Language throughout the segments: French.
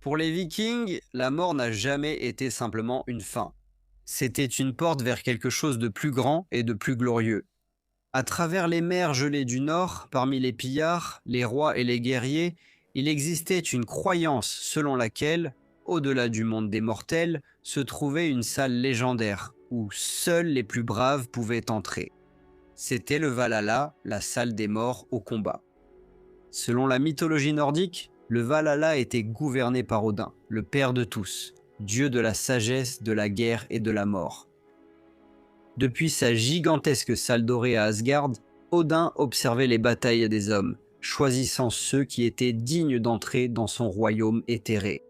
Pour les Vikings, la mort n'a jamais été simplement une fin. C'était une porte vers quelque chose de plus grand et de plus glorieux. À travers les mers gelées du Nord, parmi les pillards, les rois et les guerriers, il existait une croyance selon laquelle, au-delà du monde des mortels, se trouvait une salle légendaire où seuls les plus braves pouvaient entrer. C'était le Valhalla, la salle des morts au combat. Selon la mythologie nordique, le Valhalla était gouverné par Odin, le père de tous, dieu de la sagesse, de la guerre et de la mort. Depuis sa gigantesque salle dorée à Asgard, Odin observait les batailles des hommes, choisissant ceux qui étaient dignes d'entrer dans son royaume éthéré.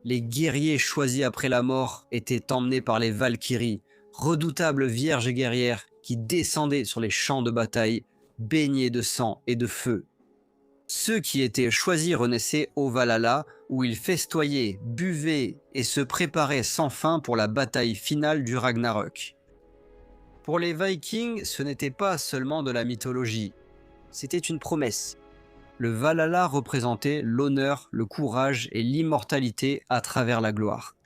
Les guerriers choisis après la mort étaient emmenés par les Valkyries, redoutables vierges guerrières qui descendaient sur les champs de bataille, baignés de sang et de feu. Ceux qui étaient choisis renaissaient au Valhalla, où ils festoyaient, buvaient et se préparaient sans fin pour la bataille finale du Ragnarök. Pour les Vikings, ce n'était pas seulement de la mythologie, c'était une promesse. Le Valhalla représentait l'honneur, le courage et l'immortalité à travers la gloire.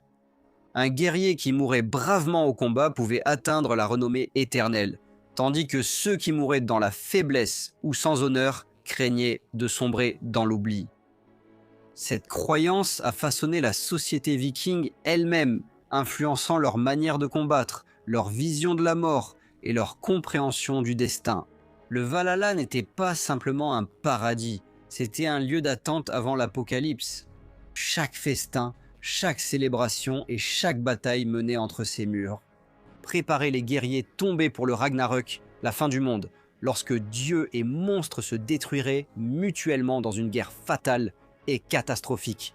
Un guerrier qui mourait bravement au combat pouvait atteindre la renommée éternelle, tandis que ceux qui mouraient dans la faiblesse ou sans honneur craignaient de sombrer dans l'oubli. Cette croyance a façonné la société viking elle-même, influençant leur manière de combattre, leur vision de la mort et leur compréhension du destin. Le Valhalla n'était pas simplement un paradis, c'était un lieu d'attente avant l'apocalypse. Chaque festin, chaque célébration et chaque bataille menée entre ces murs préparait les guerriers tombés pour le Ragnarök, la fin du monde, lorsque Dieu et monstres se détruiraient mutuellement dans une guerre fatale et catastrophique.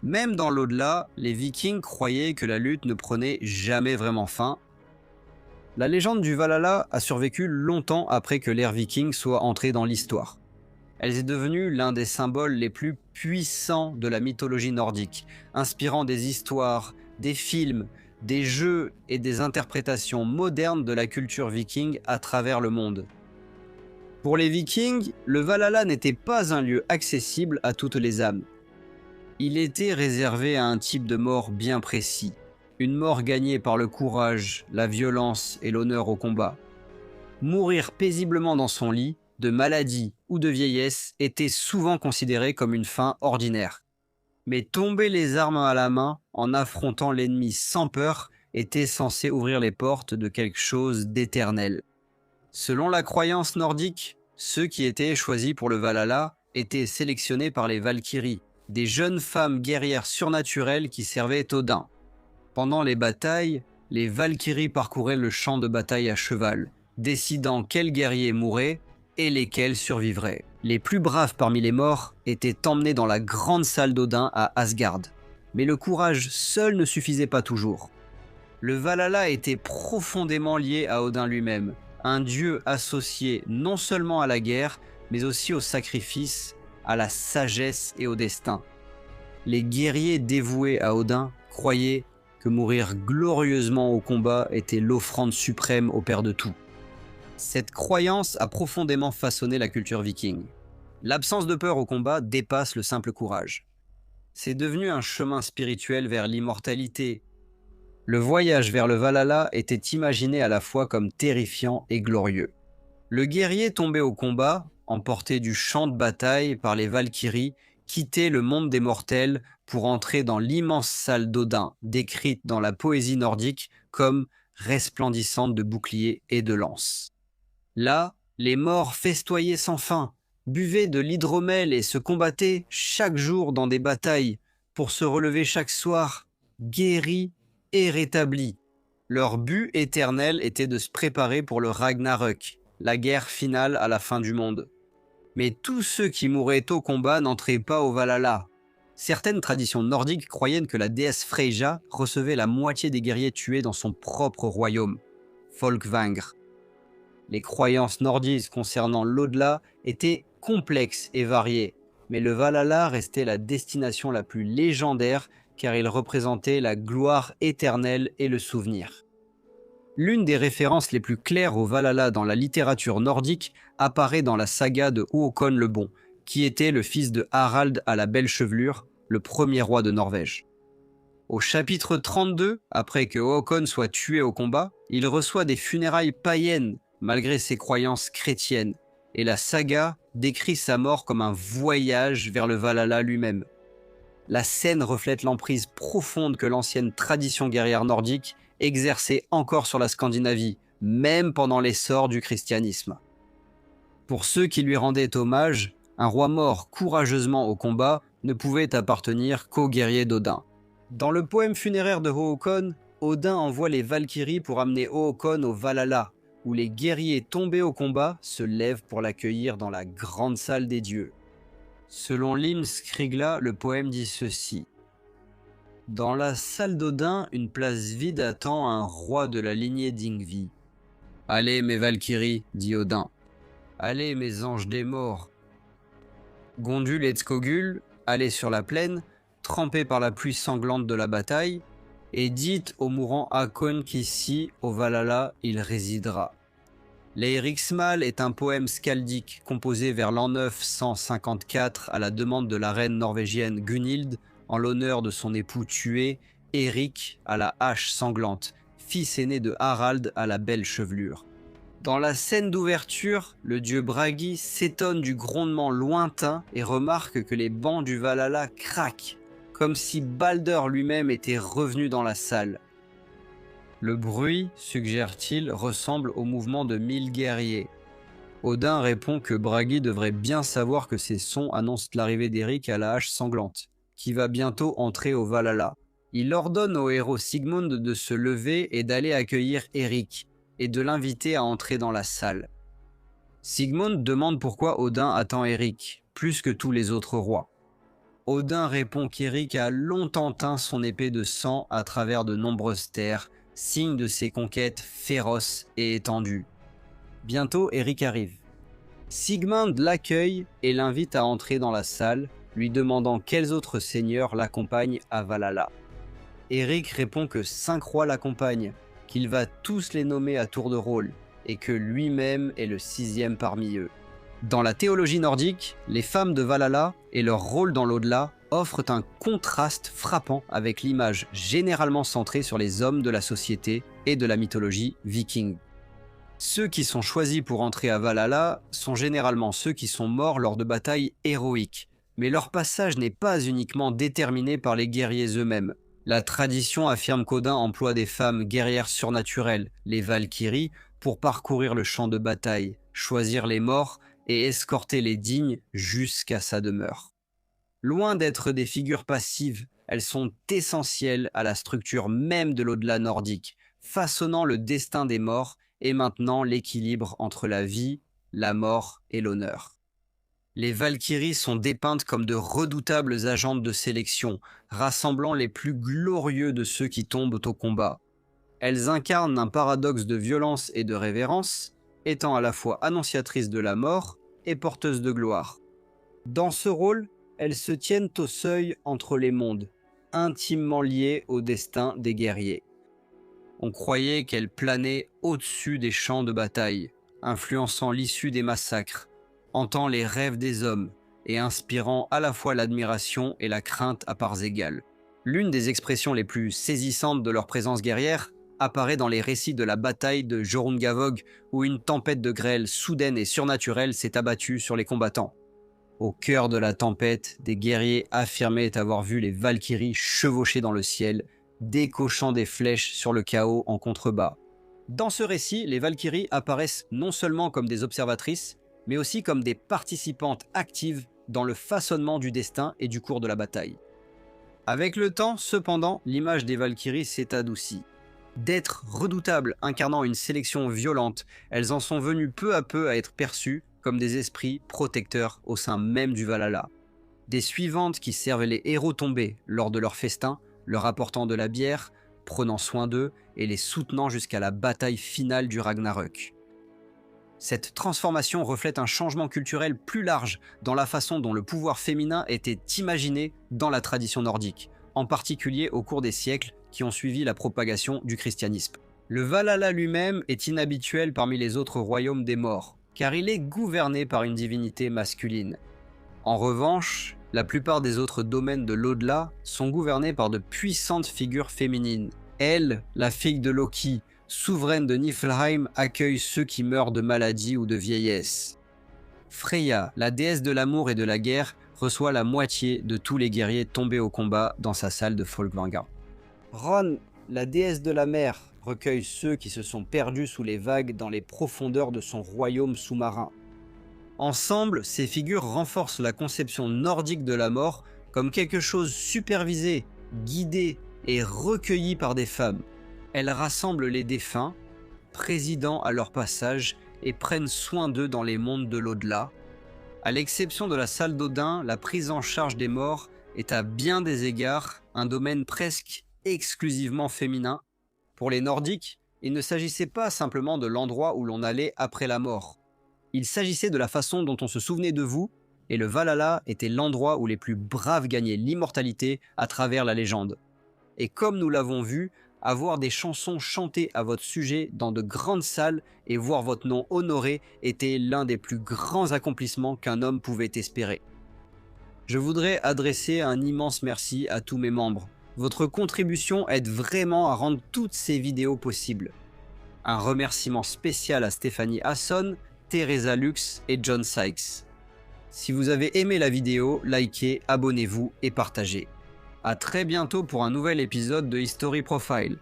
Même dans l'au-delà, les Vikings croyaient que la lutte ne prenait jamais vraiment fin. La légende du Valhalla a survécu longtemps après que l'ère viking soit entrée dans l'histoire. Elle est devenue l'un des symboles les plus puissants de la mythologie nordique, inspirant des histoires, des films, des jeux et des interprétations modernes de la culture viking à travers le monde. Pour les Vikings, le Valhalla n'était pas un lieu accessible à toutes les âmes. Il était réservé à un type de mort bien précis, une mort gagnée par le courage, la violence et l'honneur au combat. Mourir paisiblement dans son lit, de maladie ou de vieillesse, était souvent considéré comme une fin ordinaire. Mais tomber les armes à la main en affrontant l'ennemi sans peur était censé ouvrir les portes de quelque chose d'éternel. Selon la croyance nordique, ceux qui étaient choisis pour le Valhalla étaient sélectionnés par les Valkyries, des jeunes femmes guerrières surnaturelles qui servaient Odin. Pendant les batailles, les Valkyries parcouraient le champ de bataille à cheval, décidant quels guerriers mouraient et lesquels survivraient. Les plus braves parmi les morts étaient emmenés dans la grande salle d'Odin à Asgard. Mais le courage seul ne suffisait pas toujours. Le Valhalla était profondément lié à Odin lui-même, un dieu associé non seulement à la guerre, mais aussi au sacrifice, à la sagesse et au destin. Les guerriers dévoués à Odin croyaient que mourir glorieusement au combat était l'offrande suprême au Père de tout. Cette croyance a profondément façonné la culture viking. L'absence de peur au combat dépasse le simple courage. C'est devenu un chemin spirituel vers l'immortalité. Le voyage vers le Valhalla était imaginé à la fois comme terrifiant et glorieux. Le guerrier tombé au combat, emporté du champ de bataille par les Valkyries, quittait le monde des mortels pour entrer dans l'immense salle d'Odin, décrite dans la poésie nordique comme resplendissante de boucliers et de lances. Là, les morts festoyaient sans fin, buvaient de l'hydromel et se combattaient chaque jour dans des batailles pour se relever chaque soir, guéris et rétablis. Leur but éternel était de se préparer pour le Ragnarök, la guerre finale à la fin du monde. Mais tous ceux qui mouraient au combat n'entraient pas au Valhalla. Certaines traditions nordiques croyaient que la déesse Freyja recevait la moitié des guerriers tués dans son propre royaume, Folkvangr. Les croyances nordiques concernant l'au-delà étaient complexes et variées, mais le Valhalla restait la destination la plus légendaire car il représentait la gloire éternelle et le souvenir. L'une des références les plus claires au Valhalla dans la littérature nordique apparaît dans la saga de Håkon le Bon, qui était le fils de Harald à la belle chevelure, le premier roi de Norvège. Au chapitre 32, après que Håkon soit tué au combat, il reçoit des funérailles païennes malgré ses croyances chrétiennes, et la saga décrit sa mort comme un voyage vers le Valhalla lui-même. La scène reflète l'emprise profonde que l'ancienne tradition guerrière nordique exerçait encore sur la Scandinavie, même pendant l'essor du christianisme. Pour ceux qui lui rendaient hommage, un roi mort courageusement au combat ne pouvait appartenir qu'aux guerriers d'Odin. Dans le poème funéraire de Håkon, Odin envoie les Valkyries pour amener Håkon au Valhalla, où les guerriers tombés au combat se lèvent pour l'accueillir dans la grande salle des dieux. Selon l'hymne Skrigla, le poème dit ceci. Dans la salle d'Odin, une place vide attend un roi de la lignée d'Yngvi. Allez mes Valkyries, dit Odin. Allez mes anges des morts. Gondul et Skogul, allez sur la plaine, trempés par la pluie sanglante de la bataille, et dites au mourant Hakon qu'ici, au Valhalla, il résidera. L'Eiríksmal est un poème skaldique composé vers l'an 954 à la demande de la reine norvégienne Gunhild en l'honneur de son époux tué, Éric à la hache sanglante, fils aîné de Harald à la belle chevelure. Dans la scène d'ouverture, le dieu Bragi s'étonne du grondement lointain et remarque que les bancs du Valhalla craquent, comme si Balder lui-même était revenu dans la salle. Le bruit, suggère-t-il, ressemble au mouvement de 1000 guerriers. Odin répond que Bragi devrait bien savoir que ces sons annoncent l'arrivée d'Éric à la hache sanglante, qui va bientôt entrer au Valhalla. Il ordonne au héros Sigmund de se lever et d'aller accueillir Éric, et de l'inviter à entrer dans la salle. Sigmund demande pourquoi Odin attend Éric, plus que tous les autres rois. Odin répond qu'Éric a longtemps teint son épée de sang à travers de nombreuses terres, signe de ses conquêtes féroces et étendues. Bientôt, Éric arrive. Sigmund l'accueille et l'invite à entrer dans la salle, lui demandant quels autres seigneurs l'accompagnent à Valhalla. Éric répond que 5 rois l'accompagnent, qu'il va tous les nommer à tour de rôle, et que lui-même est le 6e parmi eux. Dans la théologie nordique, les femmes de Valhalla et leur rôle dans l'au-delà offrent un contraste frappant avec l'image généralement centrée sur les hommes de la société et de la mythologie viking. Ceux qui sont choisis pour entrer à Valhalla sont généralement ceux qui sont morts lors de batailles héroïques, mais leur passage n'est pas uniquement déterminé par les guerriers eux-mêmes. La tradition affirme qu'Odin emploie des femmes guerrières surnaturelles, les Valkyries, pour parcourir le champ de bataille, choisir les morts et escorter les dignes jusqu'à sa demeure. Loin d'être des figures passives, elles sont essentielles à la structure même de l'au-delà nordique, façonnant le destin des morts et maintenant l'équilibre entre la vie, la mort et l'honneur. Les Valkyries sont dépeintes comme de redoutables agentes de sélection, rassemblant les plus glorieux de ceux qui tombent au combat. Elles incarnent un paradoxe de violence et de révérence, étant à la fois annonciatrices de la mort et porteuses de gloire. Dans ce rôle, elles se tiennent au seuil entre les mondes, intimement liées au destin des guerriers. On croyait qu'elles planaient au-dessus des champs de bataille, influençant l'issue des massacres, hantant les rêves des hommes et inspirant à la fois l'admiration et la crainte à parts égales. L'une des expressions les plus saisissantes de leur présence guerrière apparaît dans les récits de la bataille de Jorungavåg où une tempête de grêle soudaine et surnaturelle s'est abattue sur les combattants. Au cœur de la tempête, des guerriers affirmaient avoir vu les Valkyries chevaucher dans le ciel, décochant des flèches sur le chaos en contrebas. Dans ce récit, les Valkyries apparaissent non seulement comme des observatrices, mais aussi comme des participantes actives dans le façonnement du destin et du cours de la bataille. Avec le temps, cependant, l'image des Valkyries s'est adoucie. D'être redoutables, incarnant une sélection violente, elles en sont venues peu à peu à être perçues comme des esprits protecteurs au sein même du Valhalla. Des suivantes qui servent les héros tombés lors de leur festin, leur apportant de la bière, prenant soin d'eux et les soutenant jusqu'à la bataille finale du Ragnarök. Cette transformation reflète un changement culturel plus large dans la façon dont le pouvoir féminin était imaginé dans la tradition nordique, en particulier au cours des siècles qui ont suivi la propagation du christianisme. Le Valhalla lui-même est inhabituel parmi les autres royaumes des morts, car il est gouverné par une divinité masculine. En revanche, La plupart des autres domaines de l'au-delà sont gouvernés par de puissantes figures féminines. Elle, la fille de Loki, souveraine de Niflheim, accueille ceux qui meurent de maladie ou de vieillesse. Freya, la déesse de l'amour et de la guerre, reçoit la moitié de tous les guerriers tombés au combat dans sa salle de Folkvanga. Ron, la déesse de la mer, recueille ceux qui se sont perdus sous les vagues dans les profondeurs de son royaume sous-marin. Ensemble, ces figures renforcent la conception nordique de la mort comme quelque chose supervisé, guidé et recueilli par des femmes. Elles rassemblent les défunts, présidant à leur passage et prennent soin d'eux dans les mondes de l'au-delà. À l'exception de la salle d'Odin, la prise en charge des morts est à bien des égards un domaine presque exclusivement féminin. Pour les Nordiques, il ne s'agissait pas simplement de l'endroit où l'on allait après la mort. Il s'agissait de la façon dont on se souvenait de vous, et le Valhalla était l'endroit où les plus braves gagnaient l'immortalité à travers la légende. Et comme nous l'avons vu, avoir des chansons chantées à votre sujet dans de grandes salles et voir votre nom honoré était l'un des plus grands accomplissements qu'un homme pouvait espérer. Je voudrais adresser un immense merci à tous mes membres. Votre contribution aide vraiment à rendre toutes ces vidéos possibles. Un remerciement spécial à Stéphanie Hasson, Teresa Lux et John Sykes. Si vous avez aimé la vidéo, likez, abonnez-vous et partagez. À très bientôt pour un nouvel épisode de History Profile.